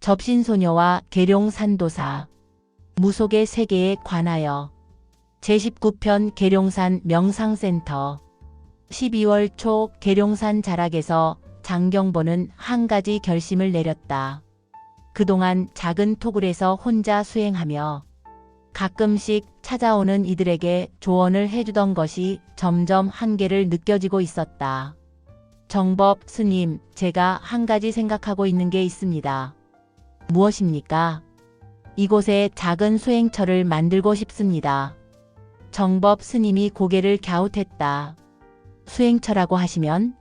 접신소녀와 계룡산도사, 무속의 세계에 관하여 제19편 계룡산 명상센터. 12월 초 계룡산 자락에서 장경보는 한 가지 결심을 내렸다. 그동안 작은 토굴에서 혼자 수행하며 가끔씩 찾아오는 이들에게 조언을 해주던 것이 점점 한계를 느껴지고 있었다. 정법 스님, 제가 한 가지 생각하고 있는 게 있습니다. 무엇입니까? 이곳에 작은 수행처를 만들고 싶습니다. 정법 스님이 고개를 갸웃했다. 수행처라고 하시면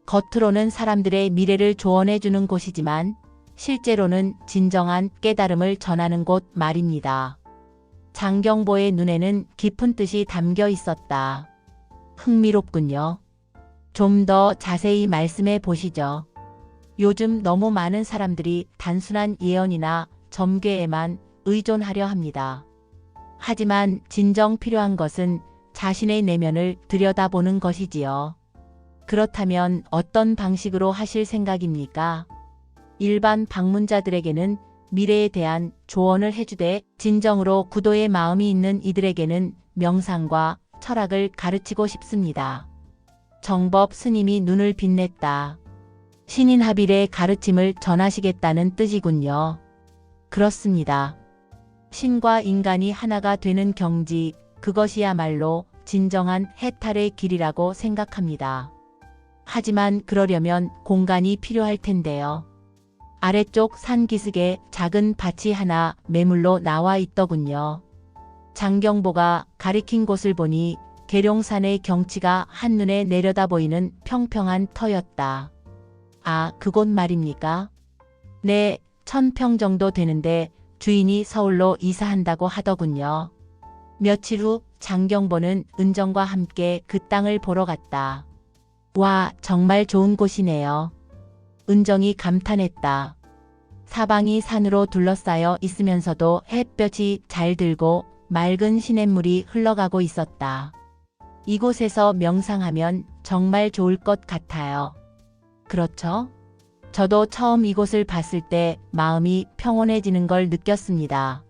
겉으로는 사람들의 미래를 조언해주는 곳이지만 실제로는 진정한 깨달음을 전하는 곳 말입니다. 장경보의 눈에는 깊은 뜻이 담겨 있었다. 흥미롭군요. 좀 더 자세히 말씀해 보시죠. 요즘 너무 많은 사람들이 단순한 예언이나 점괘에만 의존하려 합니다. 하지만 진정 필요한 것은 자신의 내면을 들여다보는 것이지요. 그렇다면 어떤 방식으로 하실 생각입니까? 일반 방문자들에게는 미래에 대한 조언을 해주되 진정으로 구도의 마음이 있는 이들에게는 명상과 철학을 가르치고 싶습니다. 정법 스님이 눈을 빛냈다. 신인합일의 가르침을 전하시겠다는 뜻이군요. 그렇습니다. 신과 인간이 하나가 되는 경지, 그것이야말로 진정한 해탈의 길이라고 생각합니다. 하지만 그러려면 공간이 필요할 텐데요. 아래쪽 산 기슭에 작은 밭이 하나 매물로 나와 있더군요. 장경보가 가리킨 곳을 보니 계룡산의 경치가 한눈에 내려다 보이는 평평한 터였다. 아, 그곳 말입니까? 네, 1000평 정도 되는데 주인이 서울로 이사한다고 하더군요. 며칠 후 장경보는 은정과 함께 그 땅을 보러 갔다. 와, 정말 좋은 곳이네요. 은정이 감탄했다. 사방이 산으로 둘러싸여 있으면서도 햇볕이 잘 들고 맑은 시냇물이 흘러가고 있었다. 이곳에서 명상하면 정말 좋을 것 같아요. 그렇죠? 저도 처음 이곳을 봤을 때 마음이 평온해지는 걸 느꼈습니다.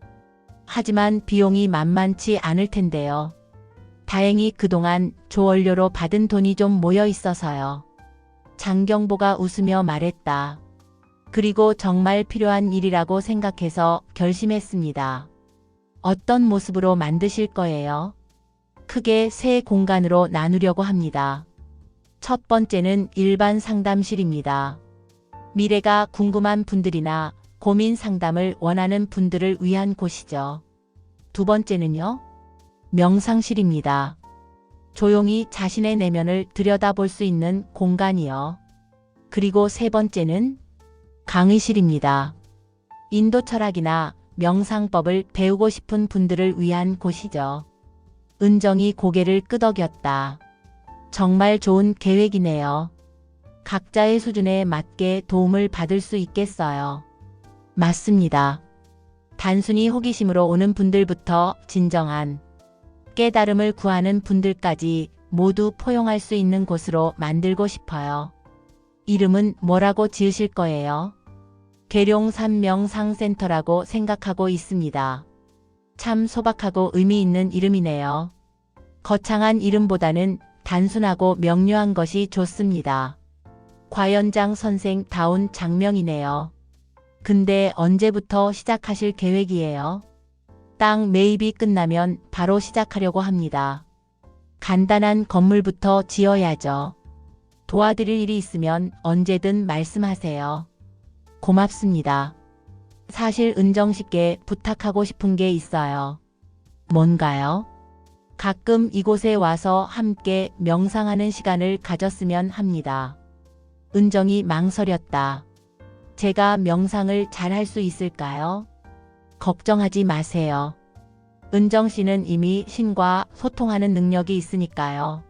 하지만 비용이 만만치 않을 텐데요. 다행히 그동안 조언료로 받은 돈이 좀 모여 있어서요. 장경보가 웃으며 말했다. 그리고 정말 필요한 일이라고 생각해서 결심했습니다. 어떤 모습으로 만드실 거예요? 크게 세 공간으로 나누려고 합니다. 첫 번째는 일반 상담실입니다. 미래가 궁금한 분들이나 고민 상담을 원하는 분들을 위한 곳이죠. 두 번째는요? 명상실입니다. 조용히 자신의 내면을 들여다볼 수 있는 공간이요. 그리고 세 번째는 강의실입니다. 인도 철학이나 명상법을 배우고 싶은 분들을 위한 곳이죠. 은정이 고개를 끄덕였다. 정말 좋은 계획이네요. 각자의 수준에 맞게 도움을 받을 수 있겠어요. 맞습니다. 단순히 호기심으로 오는 분들부터 진정한 깨달음을 구하는 분들까지 모두 포용할 수 있는 곳으로 만들고 싶어요. 이름은 뭐라고 지으실 거예요? 계룡산 명상센터라고 생각하고 있습니다. 참 소박하고 의미 있는 이름이네요. 거창한 이름보다는 단순하고 명료한 것이 좋습니다. 과연장 선생 다운 장명이네요. 근데 언제부터 시작하실 계획이에요? 땅 매입이 끝나면 바로 시작하려고 합니다. 간단한 건물부터 지어야죠. 도와드릴 일이 있으면 언제든 말씀하세요. 고맙습니다. 사실 은정 씨께 부탁하고 싶은 게 있어요. 뭔가요? 가끔 이곳에 와서 함께 명상하는 시간을 가졌으면 합니다. 은정이 망설였다. 제가 명상을 잘 할 수 있을까요? 걱정하지 마세요. 은정 씨는 이미 신과 소통하는 능력이 있으니까요.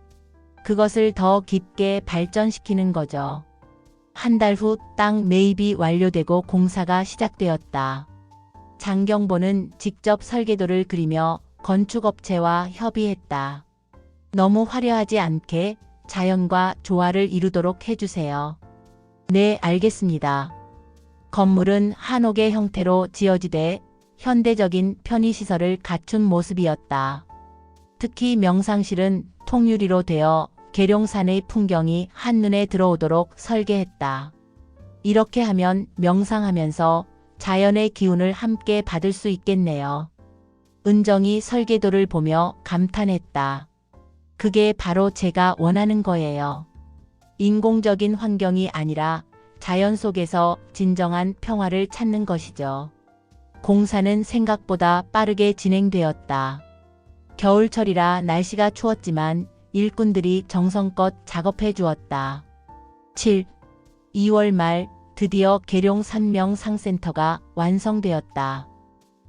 그것을 더 깊게 발전시키는 거죠. 한 달 후 땅 매입이 완료되고 공사가 시작되었다. 장경보는 직접 설계도를 그리며 건축업체와 협의했다. 너무 화려하지 않게 자연과 조화를 이루도록 해주세요. 네, 알겠습니다. 건물은 한옥의 형태로 지어지되 현대적인 편의시설을 갖춘 모습이었다. 특히 명상실은 통유리로 되어 계룡산의 풍경이 한눈에 들어오도록 설계했다. 이렇게 하면 명상하면서 자연의 기운을 함께 받을 수 있겠네요. 은정이 설계도를 보며 감탄했다. 그게 바로 제가 원하는 거예요. 인공적인 환경이 아니라 자연 속에서 진정한 평화를 찾는 것이죠. 공사는 생각보다 빠르게 진행되었다. 겨울철이라 날씨가 추웠지만 일꾼들이 정성껏 작업해 주었다. 2월 말 드디어 계룡산 명상센터가 완성되었다.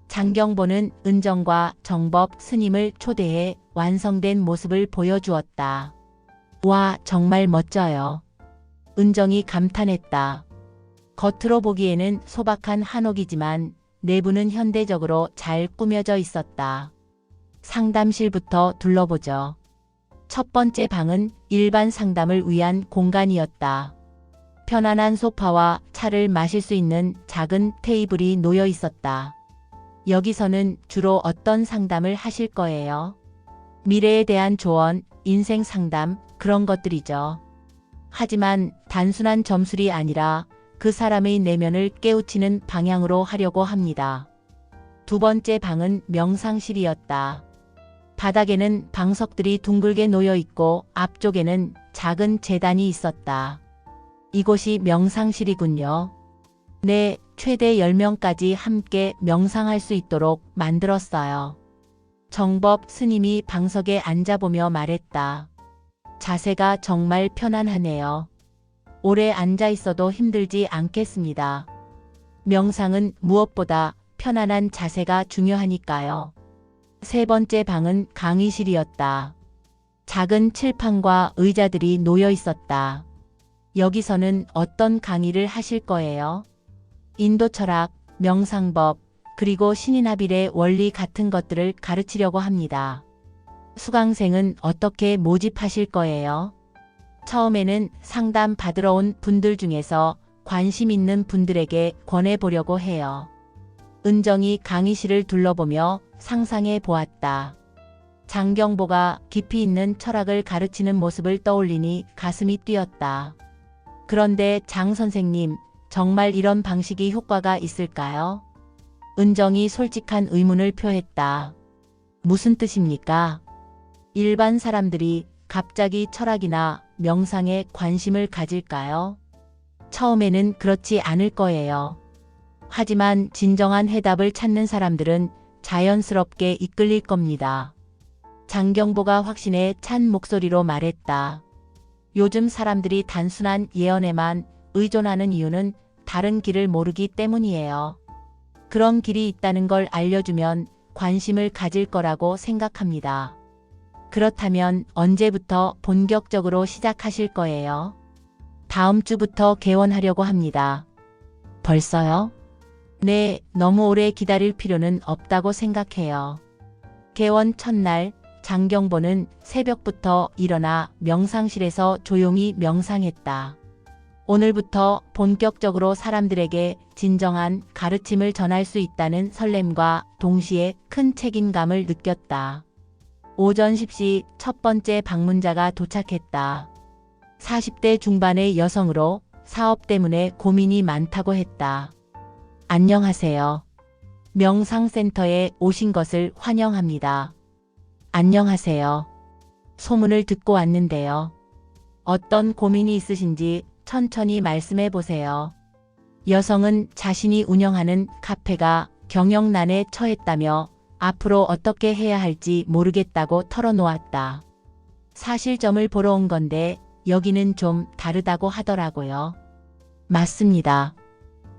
장경보는 은정과 정법 스님을 초대해 완성된 모습을 보여주었다. 와, 정말 멋져요. 은정이 감탄했다. 겉으로 보기에는 소박한 한옥이지만 내부는 현대적으로 잘 꾸며져 있었다. 상담실부터 둘러보죠. 첫 번째 방은 일반 상담을 위한 공간이었다. 편안한 소파와 차를 마실 수 있는 작은 테이블이 놓여 있었다. 여기서는 주로 어떤 상담을 하실 거예요? 미래에 대한 조언, 인생 상담, 그런 것들이죠. 하지만 단순한 점술이 아니라 그 사람의 내면을 깨우치는 방향으로 하려고 합니다. 두 번째 방은 명상실이었다. 바닥에는 방석들이 둥글게 놓여 있고 앞쪽에는 작은 제단이 있었다. 이곳이 명상실이군요. 네, 최대 10명까지 함께 명상할 수 있도록 만들었어요. 정법 스님이 방석에 앉아보며 말했다. 자세가 정말 편안하네요. 오래 앉아 있어도 힘들지 않겠습니다. 명상은 무엇보다 편안한 자세가 중요하니까요. 세 번째 방은 강의실이었다. 작은 칠판과 의자들이 놓여 있었다. 여기서는 어떤 강의를 하실 거예요? 인도 철학, 명상법, 그리고 신인합일의 원리 같은 것들을 가르치려고 합니다. 수강생은 어떻게 모집하실 거예요? 처음에는 상담 받으러 온 분들 중에서 관심 있는 분들에게 권해보려고 해요. 은정이 강의실을 둘러보며 상상해 보았다. 장경보가 깊이 있는 철학을 가르치는 모습을 떠올리니 가슴이 뛰었다. 그런데 장 선생님, 정말 이런 방식이 효과가 있을까요? 은정이 솔직한 의문을 표했다. 무슨 뜻입니까? 일반 사람들이 갑자기 철학이나 명상에 관심을 가질까요? 처음에는 그렇지 않을 거예요. 하지만 진정한 해답을 찾는 사람들은 자연스럽게 이끌릴 겁니다. 장경보가 확신에 찬 목소리로 말했다. 요즘 사람들이 단순한 예언에만 의존하는 이유는 다른 길을 모르기 때문이에요. 그런 길이 있다는 걸 알려주면 관심을 가질 거라고 생각합니다. 그렇다면 언제부터 본격적으로 시작하실 거예요? 다음 주부터 개원하려고 합니다. 벌써요? 네, 너무 오래 기다릴 필요는 없다고 생각해요. 개원 첫날, 장경보는 새벽부터 일어나 명상실에서 조용히 명상했다. 오늘부터 본격적으로 사람들에게 진정한 가르침을 전할 수 있다는 설렘과 동시에 큰 책임감을 느꼈다. 오전 10시 첫 번째 방문자가 도착했다. 40대 중반의 여성으로 사업 때문에 고민이 많다고 했다. 안녕하세요. 명상센터에 오신 것을 환영합니다. 안녕하세요. 소문을 듣고 왔는데요. 어떤 고민이 있으신지 천천히 말씀해 보세요. 여성은 자신이 운영하는 카페가 경영난에 처했다며 앞으로 어떻게 해야 할지 모르겠다고 털어놓았다. 사실점을 보러 온 건데 여기는 좀 다르다고 하더라고요. 맞습니다.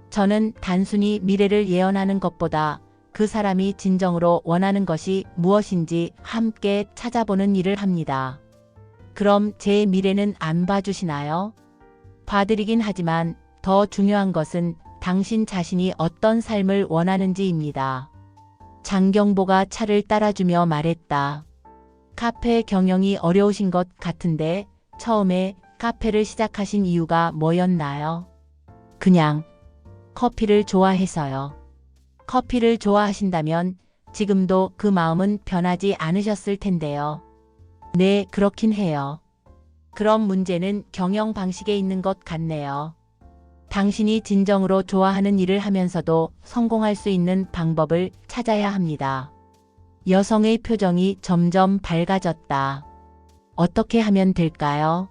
저는 단순히 미래를 예언하는 것보다 그 사람이 진정으로 원하는 것이 무엇인지 함께 찾아보는 일을 합니다. 그럼 제 미래는 안 봐주시나요? 봐드리긴 하지만 더 중요한 것은 당신 자신이 어떤 삶을 원하는지입니다. 장경보가 차를 따라주며 말했다. 카페 경영이 어려우신 것 같은데 처음에 카페를 시작하신 이유가 뭐였나요? 그냥 커피를 좋아해서요. 커피를 좋아하신다면 지금도 그 마음은 변하지 않으셨을 텐데요. 네, 그렇긴 해요. 그럼 문제는 경영 방식에 있는 것 같네요. 당신이 진정으로 좋아하는 일을 하면서도 성공할 수 있는 방법을 찾아야 합니다. 여성의 표정이 점점 밝아졌다. 어떻게 하면 될까요?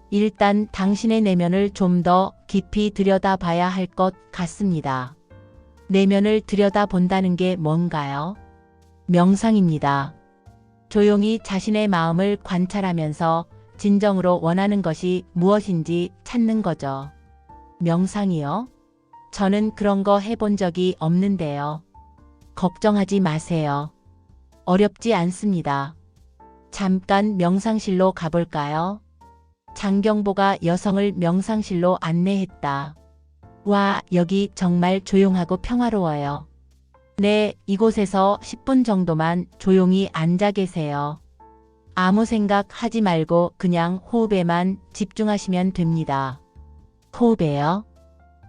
일단 당신의 내면을 좀 더 깊이 들여다봐야 할 것 같습니다. 내면을 들여다본다는 게 뭔가요? 명상입니다. 조용히 자신의 마음을 관찰하면서 진정으로 원하는 것이 무엇인지 찾는 거죠. 명상이요? 저는 그런 거 해본 적이 없는데요. 걱정하지 마세요. 어렵지 않습니다. 잠깐 명상실로 가볼까요? 장경보가 여성을 명상실로 안내했다. 와, 여기 정말 조용하고 평화로워요. 네, 이곳에서 10분 정도만 조용히 앉아 계세요. 아무 생각 하지 말고 그냥 호흡에만 집중하시면 됩니다. 호흡에요?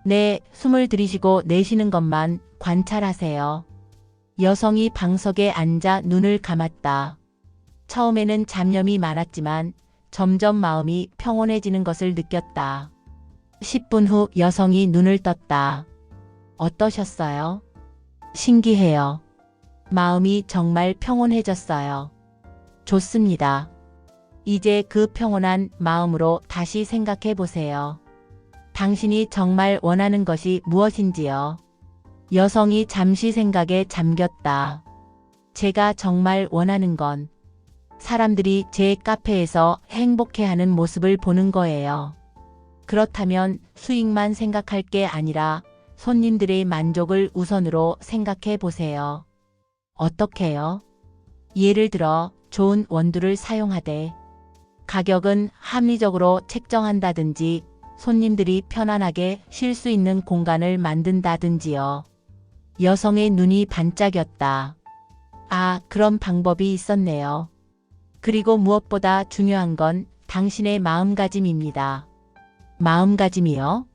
네, 숨을 들이쉬고 내쉬는 것만 관찰하세요. 여성이 방석에 앉아 눈을 감았다. 처음에는 잡념이 많았지만 점점 마음이 평온해지는 것을 느꼈다. 10분 후 여성이 눈을 떴다. 어떠셨어요? 신기해요. 마음이 정말 평온해졌어요. 좋습니다. 이제 그 평온한 마음으로 다시 생각해 보세요. 당신이 정말 원하는 것이 무엇인지요? 여성이 잠시 생각에 잠겼다. 제가 정말 원하는 건 사람들이 제 카페에서 행복해하는 모습을 보는 거예요. 그렇다면 수익만 생각할 게 아니라 손님들의 만족을 우선으로 생각해 보세요. 어떻게요? 예를 들어 좋은 원두를 사용하되 가격은 합리적으로 책정한다든지 손님들이 편안하게 쉴 수 있는 공간을 만든다든지요. 여성의 눈이 반짝였다. 아, 그런 방법이 있었네요. 그리고 무엇보다 중요한 건 당신의 마음가짐입니다. 마음가짐이요?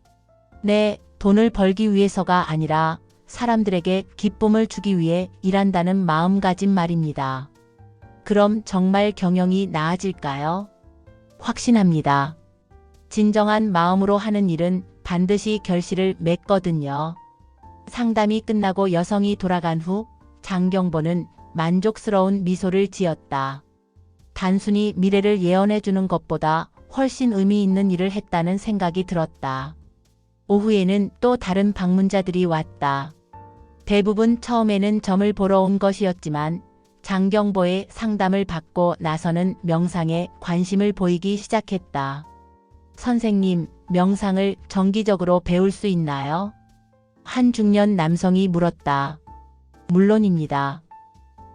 네, 돈을 벌기 위해서가 아니라 사람들에게 기쁨을 주기 위해 일한다는 마음가짐 말입니다. 그럼 정말 경영이 나아질까요? 확신합니다. 진정한 마음으로 하는 일은 반드시 결실을 맺거든요. 상담이 끝나고 여성이 돌아간 후 장경보는 만족스러운 미소를 지었다. 단순히 미래를 예언해 주는 것보다 훨씬 의미 있는 일을 했다는 생각이 들었다. 오후에는 또 다른 방문자들이 왔다. 대부분 처음에는 점을 보러 온 것이었지만 장경보의 상담을 받고 나서는 명상에 관심을 보이기 시작했다. 선생님, 명상을 정기적으로 배울 수 있나요? 한 중년 남성이 물었다. 물론입니다.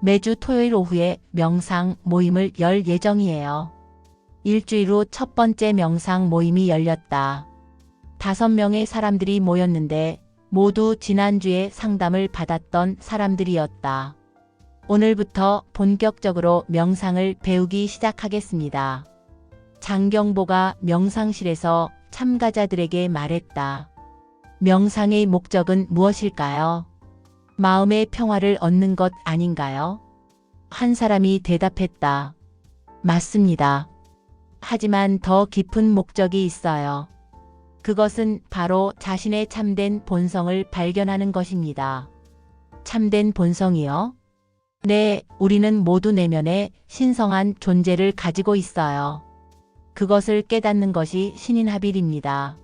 매주 토요일 오후에 명상 모임을 열 예정이에요. 일주일 후 첫 번째 명상 모임이 열렸다. 5명의 사람들이 모였는데 모두 지난주에 상담을 받았던 사람들이었다. 오늘부터 본격적으로 명상을 배우기 시작하겠습니다. 장경보가 명상실에서 참가자들에게 말했다. 명상의 목적은 무엇일까요? 마음의 평화를 얻는 것 아닌가요? 한 사람이 대답했다. 맞습니다. 하지만 더 깊은 목적이 있어요. 그것은 바로 자신의 참된 본성을 발견하는 것입니다. 참된 본성이요? 네, 우리는 모두 내면에 신성한 존재를 가지고 있어요. 그것을 깨닫는 것이 신인합일입니다.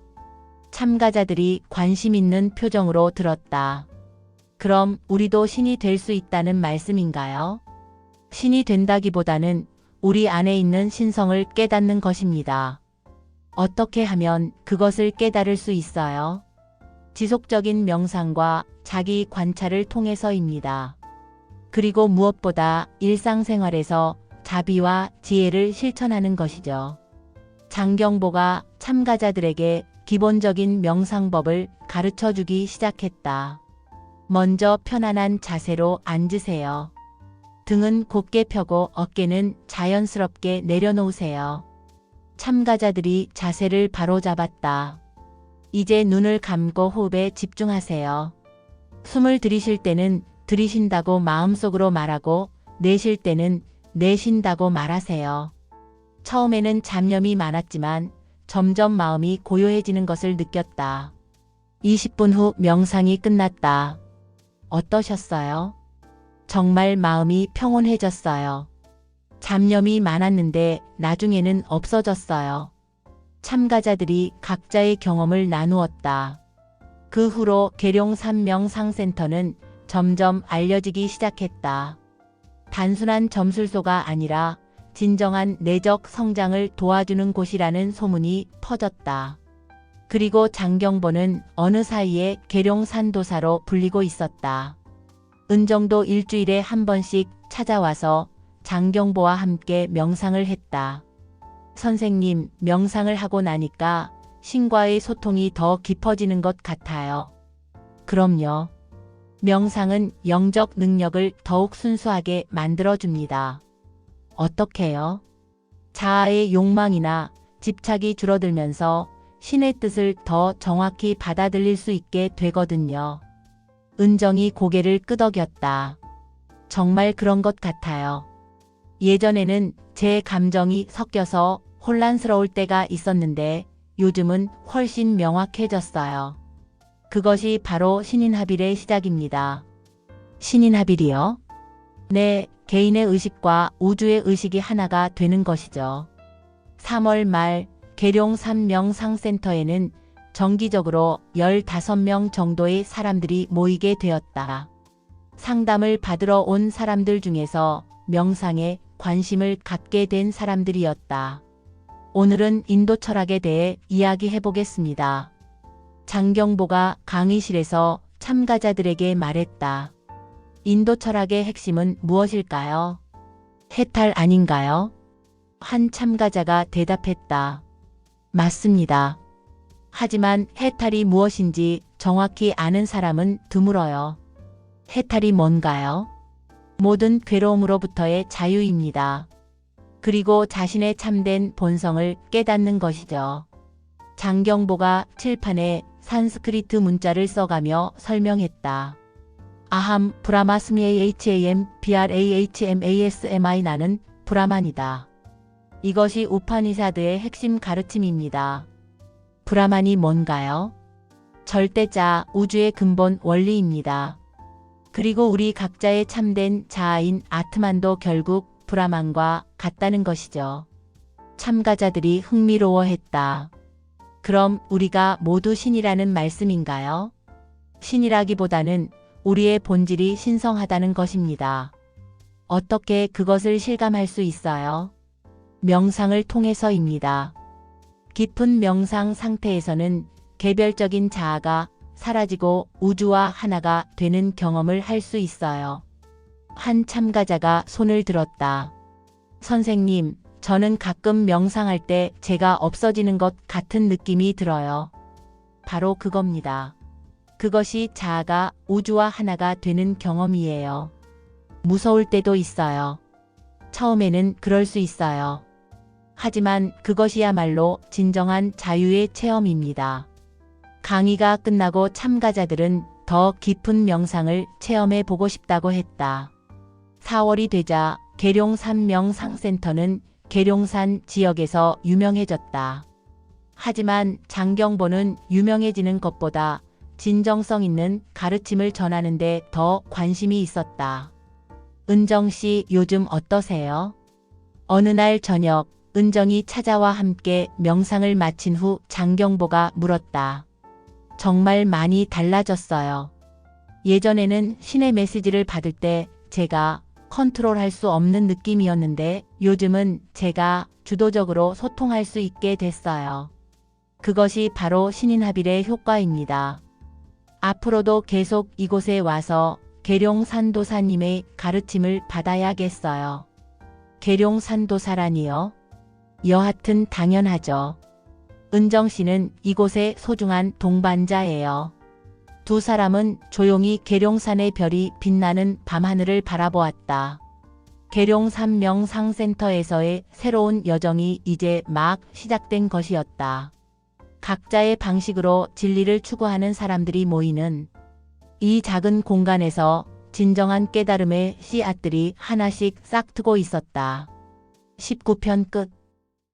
참가자들이 관심 있는 표정으로 들었다. 그럼 우리도 신이 될 수 있다는 말씀인가요? 신이 된다기보다는 우리 안에 있는 신성을 깨닫는 것입니다. 어떻게 하면 그것을 깨달을 수 있어요? 지속적인 명상과 자기 관찰을 통해서입니다. 그리고 무엇보다 일상생활에서 자비와 지혜를 실천하는 것이죠. 장경보가 참가자들에게 기본적인 명상법을 가르쳐 주기 시작했다. 먼저 편안한 자세로 앉으세요. 등은 곧게 펴고 어깨는 자연스럽게 내려놓으세요. 참가자들이 자세를 바로잡았다. 이제 눈을 감고 호흡에 집중하세요. 숨을 들이쉴 때는 들이쉰다고 마음속으로 말하고 내쉴 때는 내쉰다고 말하세요. 처음에는 잡념이 많았지만 점점 마음이 고요해지는 것을 느꼈다. 20분 후 명상이 끝났다. 어떠셨어요? 정말 마음이 평온해졌어요. 잡념이 많았는데 나중에는 없어졌어요. 참가자들이 각자의 경험을 나누었다. 그 후로 계룡산 명상센터는 점점 알려지기 시작했다. 단순한 점술소가 아니라 진정한 내적 성장을 도와주는 곳이라는 소문이 퍼졌다. 그리고 장경보는 어느 사이에 계룡산도사로 불리고 있었다. 은정도 일주일에 한 번씩 찾아와서 장경보와 함께 명상을 했다. 선생님, 명상을 하고 나니까 신과의 소통이 더 깊어지는 것 같아요. 그럼요. 명상은 영적 능력을 더욱 순수하게 만들어줍니다. 어떻게요? 자아의 욕망이나 집착이 줄어들면서 신의 뜻을 더 정확히 받아들일 수 있게 되거든요. 은정이 고개를 끄덕였다. 정말 그런 것 같아요. 예전에는 제 감정이 섞여서 혼란스러울 때가 있었는데 요즘은 훨씬 명확해졌어요. 그것이 바로 신인합일의 시작입니다. 신인합일이요? 네, 개인의 의식과 우주의 의식이 하나가 되는 것이죠. 3월 말 계룡산 명상센터에는 정기적으로 15명 정도의 사람들이 모이게 되었다. 상담을 받으러 온 사람들 중에서 명상에 관심을 갖게 된 사람들이었다. 오늘은 인도 철학에 대해 이야기해 보겠습니다. 장경보가 강의실에서 참가자들에게 말했다. 인도 철학의 핵심은 무엇일까요? 해탈 아닌가요? 한 참가자가 대답했다. 맞습니다. 하지만 해탈이 무엇인지 정확히 아는 사람은 드물어요. 해탈이 뭔가요? 모든 괴로움으로부터의 자유입니다. 그리고 자신의 참된 본성을 깨닫는 것이죠. 장경보가 칠판에 산스크리트 문자를 써가며 설명했다. 아함 브라마스미의 HAM BRAHMASMI 나는 브라만이다. 이것이 우파니사드의 핵심 가르침입니다. 브라만이 뭔가요? 절대자 우주의 근본 원리입니다. 그리고 우리 각자의 참된 자아인 아트만도 결국 브라만과 같다는 것이죠. 참가자들이 흥미로워했다. 그럼 우리가 모두 신이라는 말씀인가요? 신이라기보다는 우리의 본질이 신성하다는 것입니다. 어떻게 그것을 실감할 수 있어요? 명상을 통해서입니다. 깊은 명상 상태에서는 개별적인 자아가 사라지고 우주와 하나가 되는 경험을 할 수 있어요. 한 참가자가 손을 들었다. 선생님, 저는 가끔 명상할 때 제가 없어지는 것 같은 느낌이 들어요. 바로 그겁니다. 그것이 자아가 우주와 하나가 되는 경험이에요. 무서울 때도 있어요. 처음에는 그럴 수 있어요. 하지만 그것이야말로 진정한 자유의 체험입니다. 강의가 끝나고 참가자들은 더 깊은 명상을 체험해 보고 싶다고 했다. 4월이 되자 계룡산 명상센터는 계룡산 지역에서 유명해졌다. 하지만 장경보는 유명해지는 것보다 진정성 있는 가르침을 전하는 데 더 관심이 있었다. 은정 씨 요즘 어떠세요? 어느 날 저녁 은정이 찾아와 함께 명상을 마친 후 장경보가 물었다. 정말 많이 달라졌어요. 예전에는 신의 메시지를 받을 때 제가 컨트롤할 수 없는 느낌이었는데 요즘은 제가 주도적으로 소통할 수 있게 됐어요. 그것이 바로 신인합일의 효과입니다. 앞으로도 계속 이곳에 와서 계룡산도사님의 가르침을 받아야겠어요. 계룡산도사라니요? 여하튼 당연하죠. 은정 씨는 이곳의 소중한 동반자예요. 두 사람은 조용히 계룡산의 별이 빛나는 밤하늘을 바라보았다. 계룡산 명상센터에서의 새로운 여정이 이제 막 시작된 것이었다. 각자의 방식으로 진리를 추구하는 사람들이 모이는 이 작은 공간에서 진정한 깨달음의 씨앗들이 하나씩 싹트고 있었다. 19편 끝.